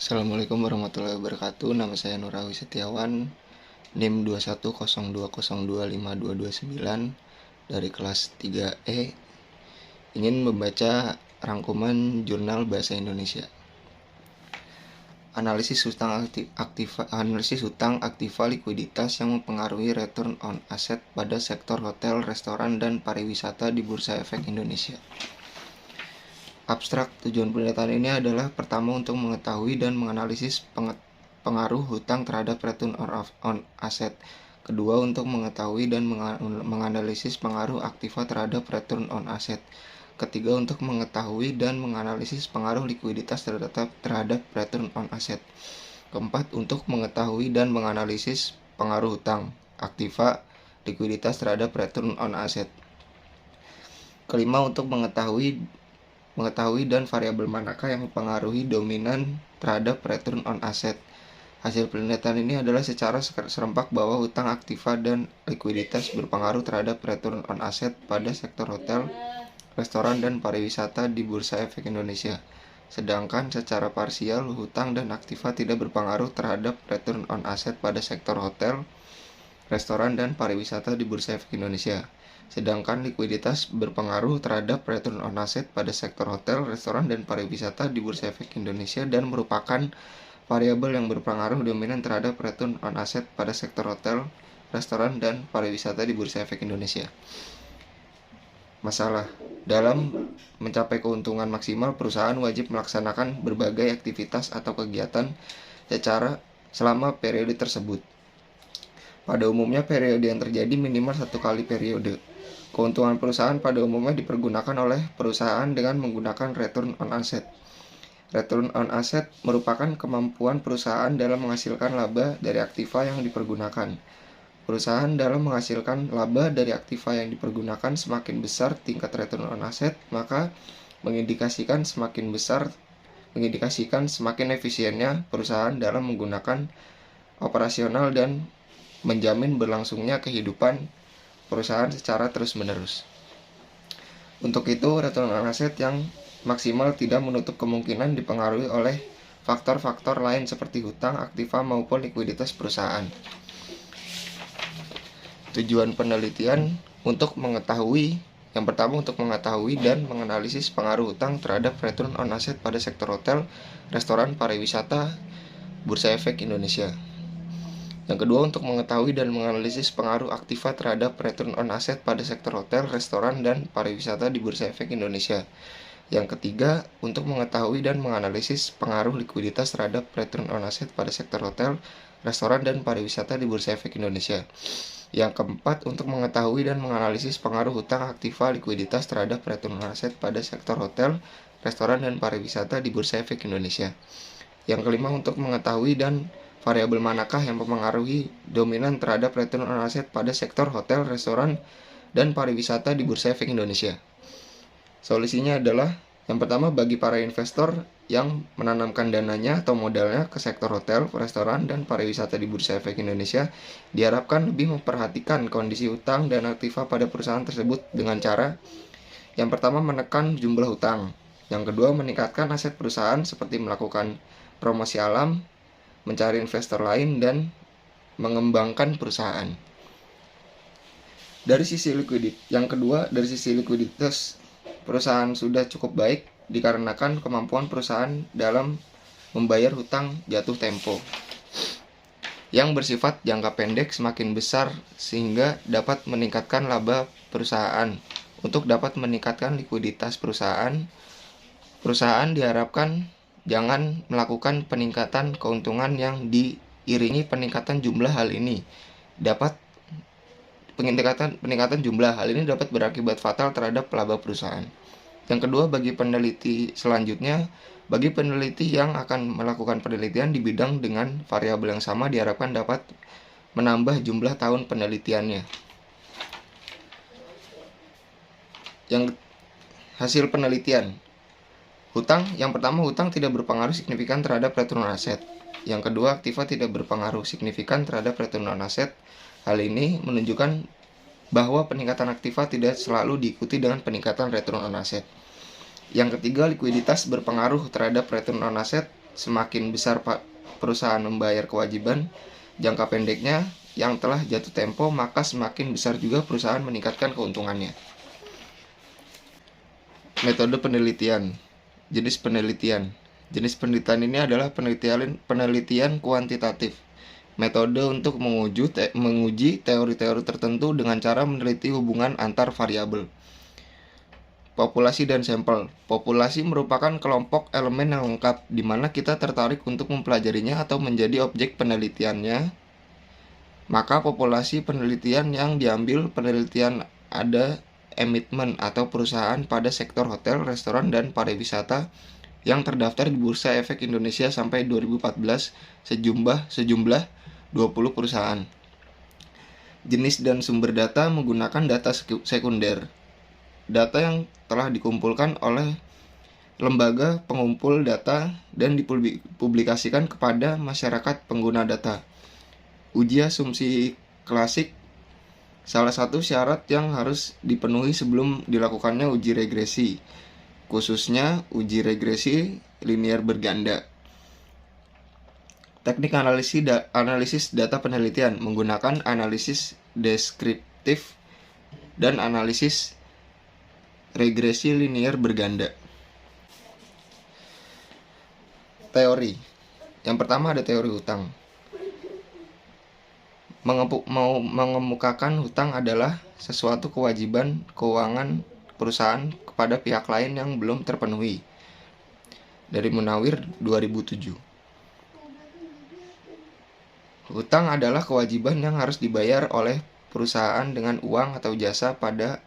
Assalamualaikum warahmatullahi wabarakatuh. Nama saya Nurawi Setiawan, NIM 2102025229 dari kelas 3E. Ingin membaca rangkuman Jurnal Bahasa Indonesia. Analisis hutang aktiva likuiditas yang mempengaruhi return on asset pada sektor hotel, restoran, dan pariwisata di Bursa Efek Indonesia. Abstrak tujuan penelitian ini adalah pertama untuk mengetahui dan menganalisis pengaruh hutang terhadap return on asset. Kedua, untuk mengetahui dan menganalisis pengaruh aktiva terhadap return on asset. Ketiga, untuk mengetahui dan menganalisis pengaruh likuiditas terhadap return on asset. Keempat, untuk mengetahui dan menganalisis pengaruh hutang aktiva likuiditas terhadap return on asset. Kelima, untuk mengetahui dan variabel manakah yang mempengaruhi dominan terhadap return on asset. Hasil penelitian ini adalah secara serempak bahwa hutang aktiva dan likuiditas berpengaruh terhadap return on asset pada sektor hotel, restoran, dan pariwisata di Bursa Efek Indonesia. Sedangkan secara parsial, hutang dan aktiva tidak berpengaruh terhadap return on asset pada sektor hotel, restoran, dan pariwisata di Bursa Efek Indonesia. Sedangkan likuiditas berpengaruh terhadap return on asset pada sektor hotel, restoran, dan pariwisata di Bursa Efek Indonesia dan merupakan variabel yang berpengaruh dominan terhadap return on asset pada sektor hotel, restoran, dan pariwisata di Bursa Efek Indonesia. Masalah: dalam mencapai keuntungan maksimal, perusahaan wajib melaksanakan berbagai aktivitas atau kegiatan selama periode tersebut. Pada umumnya, periode yang terjadi minimal 1 kali periode. Keuntungan perusahaan pada umumnya dipergunakan oleh perusahaan dengan menggunakan return on asset. Return on asset merupakan kemampuan perusahaan dalam menghasilkan laba dari aktiva yang dipergunakan. Perusahaan dalam menghasilkan laba dari aktiva yang dipergunakan semakin besar tingkat return on asset, maka mengindikasikan semakin efisiennya perusahaan dalam menggunakan operasional dan menjamin berlangsungnya kehidupan perusahaan secara terus-menerus. Untuk itu, return on asset yang maksimal tidak menutup kemungkinan dipengaruhi oleh faktor-faktor lain seperti hutang, aktiva, maupun likuiditas perusahaan. Tujuan penelitian yang pertama untuk mengetahui dan menganalisis pengaruh hutang terhadap return on asset pada sektor hotel, restoran, pariwisata, Bursa Efek Indonesia. Yang kedua, untuk mengetahui dan menganalisis pengaruh aktiva terhadap return on asset pada sektor hotel, restoran, dan pariwisata di Bursa Efek Indonesia. Yang ketiga, untuk mengetahui dan menganalisis pengaruh likuiditas terhadap return on asset pada sektor hotel, restoran, dan pariwisata di Bursa Efek Indonesia. Yang keempat, untuk mengetahui dan menganalisis pengaruh hutang aktiva likuiditas terhadap return on asset pada sektor hotel, restoran, dan pariwisata di Bursa Efek Indonesia. Yang kelima, untuk mengetahui dan variabel manakah yang mempengaruhi dominan terhadap return on asset pada sektor hotel, restoran, dan pariwisata di Bursa Efek Indonesia. Solusinya adalah yang pertama, bagi para investor yang menanamkan dananya atau modalnya ke sektor hotel, restoran, dan pariwisata di Bursa Efek Indonesia, diharapkan lebih memperhatikan kondisi hutang dan aktiva pada perusahaan tersebut dengan cara: yang pertama, menekan jumlah hutang. Yang kedua, meningkatkan aset perusahaan seperti melakukan promosi alam, mencari investor lain, dan mengembangkan perusahaan. Dari sisi likuiditas, perusahaan sudah cukup baik dikarenakan kemampuan perusahaan dalam membayar hutang jatuh tempo yang bersifat jangka pendek semakin besar sehingga dapat meningkatkan laba perusahaan. Untuk dapat meningkatkan likuiditas perusahaan diharapkan jangan melakukan peningkatan keuntungan yang diiringi peningkatan jumlah. Hal ini dapat berakibat fatal terhadap laba perusahaan. Yang kedua, bagi peneliti yang akan melakukan penelitian di bidang dengan variabel yang sama diharapkan dapat menambah jumlah tahun penelitiannya. Hasil penelitian: yang pertama, hutang tidak berpengaruh signifikan terhadap return on asset. Yang kedua, aktiva tidak berpengaruh signifikan terhadap return on asset. Hal ini menunjukkan bahwa peningkatan aktiva tidak selalu diikuti dengan peningkatan return on asset. Yang ketiga, likuiditas berpengaruh terhadap return on asset. semakin besar perusahaan membayar kewajiban jangka pendeknya yang telah jatuh tempo, maka semakin besar juga perusahaan meningkatkan keuntungannya. Metode penelitian. Jenis penelitian. Jenis penelitian ini adalah penelitian kuantitatif. Metode untuk menguji teori-teori tertentu dengan cara meneliti hubungan antar variabel. Populasi dan sampel. Populasi merupakan kelompok elemen yang lengkap, di mana kita tertarik untuk mempelajarinya atau menjadi objek penelitiannya. Maka populasi penelitian yang diambil penelitian ada emitmen atau perusahaan pada sektor hotel, restoran, dan pariwisata yang terdaftar di Bursa Efek Indonesia sampai 2014 sejumlah 20 perusahaan. Jenis dan sumber data menggunakan data sekunder. Data yang telah dikumpulkan oleh lembaga pengumpul data dan dipublikasikan kepada masyarakat pengguna data. Uji asumsi klasik. Salah satu syarat yang harus dipenuhi sebelum dilakukannya uji regresi, khususnya uji regresi linear berganda. Teknik analisis data penelitian menggunakan analisis deskriptif dan analisis regresi linear berganda. Teori. Yang pertama ada teori hutang. Mengemukakan hutang adalah sesuatu kewajiban keuangan perusahaan kepada pihak lain yang belum terpenuhi. Dari Munawir 2007. Hutang adalah kewajiban yang harus dibayar oleh perusahaan dengan uang atau jasa pada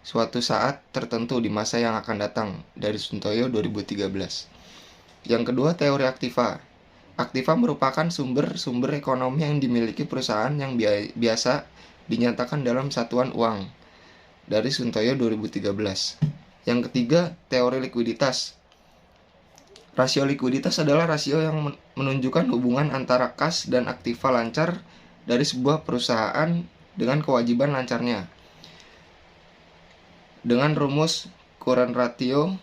suatu saat tertentu di masa yang akan datang. Dari Suntoyo 2013. Yang kedua, teori aktiva. Aktiva merupakan sumber ekonomi yang dimiliki perusahaan yang biasa dinyatakan dalam satuan uang. Dari Suntoyo 2013. Yang ketiga, teori likuiditas. Rasio likuiditas adalah rasio yang menunjukkan hubungan antara kas dan aktiva lancar dari sebuah perusahaan dengan kewajiban lancarnya. Dengan rumus current ratio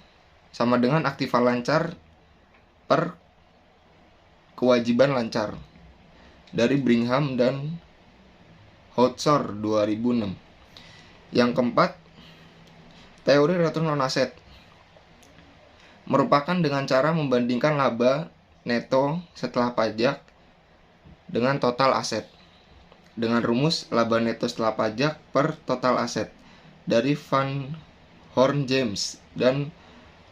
sama dengan aktiva lancar per kewajiban lancar. Dari Brigham dan Houtsor 2006. Yang keempat, teori return on asset. Merupakan dengan cara membandingkan laba neto setelah pajak dengan total aset. Dengan rumus laba neto setelah pajak per total aset. Dari Van Horn James dan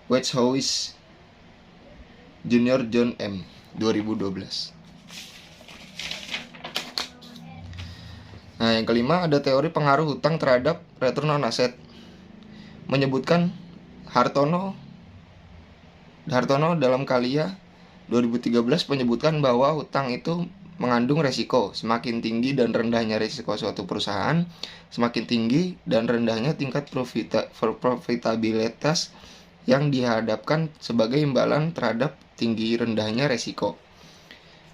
Wetschhaus Junior John M. 2012. Nah, yang kelima ada teori pengaruh hutang terhadap return on asset. Menyebutkan Hartono dalam Kalia 2013 menyebutkan bahwa hutang itu mengandung resiko. Semakin tinggi dan rendahnya resiko suatu perusahaan, semakin tinggi dan rendahnya tingkat profitabilitas yang dihadapkan sebagai imbalan terhadap tinggi rendahnya resiko.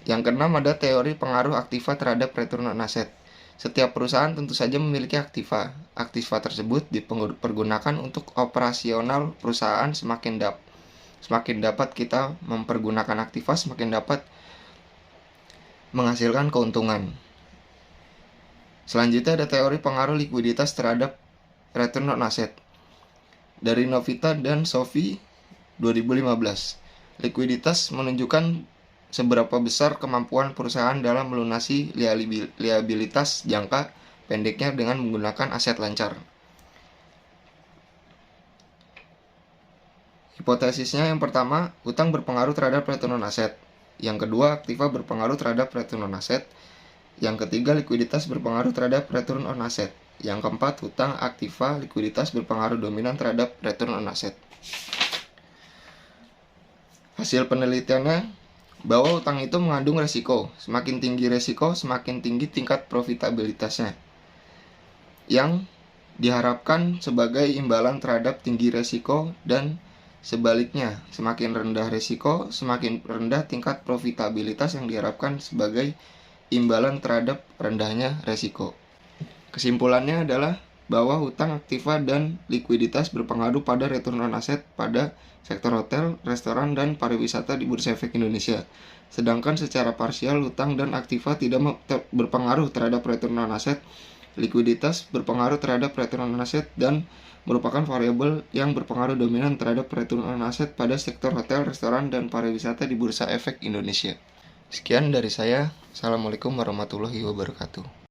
Yang keenam ada teori pengaruh aktiva terhadap return on asset. Setiap perusahaan tentu saja memiliki aktiva. Aktiva tersebut dipergunakan untuk operasional perusahaan. Semakin dapat kita mempergunakan aktiva, semakin dapat menghasilkan keuntungan. Selanjutnya ada teori pengaruh likuiditas terhadap return on asset. Dari Novita dan Sophie 2015. Likuiditas menunjukkan seberapa besar kemampuan perusahaan dalam melunasi liabilitas jangka pendeknya dengan menggunakan aset lancar. Hipotesisnya yang pertama, hutang berpengaruh terhadap return on asset. Yang kedua, aktiva berpengaruh terhadap return on asset. Yang ketiga, likuiditas berpengaruh terhadap return on asset. Yang keempat, hutang, aktiva, likuiditas berpengaruh dominan terhadap return on asset. Hasil penelitiannya bahwa hutang itu mengandung resiko. Semakin tinggi resiko, semakin tinggi tingkat profitabilitasnya. Yang diharapkan sebagai imbalan terhadap tinggi resiko dan sebaliknya, semakin rendah resiko, semakin rendah tingkat profitabilitas yang diharapkan sebagai imbalan terhadap rendahnya resiko. Kesimpulannya adalah bahwa hutang aktiva dan likuiditas berpengaruh pada return on asset pada sektor hotel, restoran, dan pariwisata di Bursa Efek Indonesia. Sedangkan secara parsial hutang dan aktiva tidak berpengaruh terhadap return on asset, likuiditas berpengaruh terhadap return on asset dan merupakan variabel yang berpengaruh dominan terhadap return on asset pada sektor hotel, restoran, dan pariwisata di Bursa Efek Indonesia. Sekian dari saya. Assalamualaikum warahmatullahi wabarakatuh.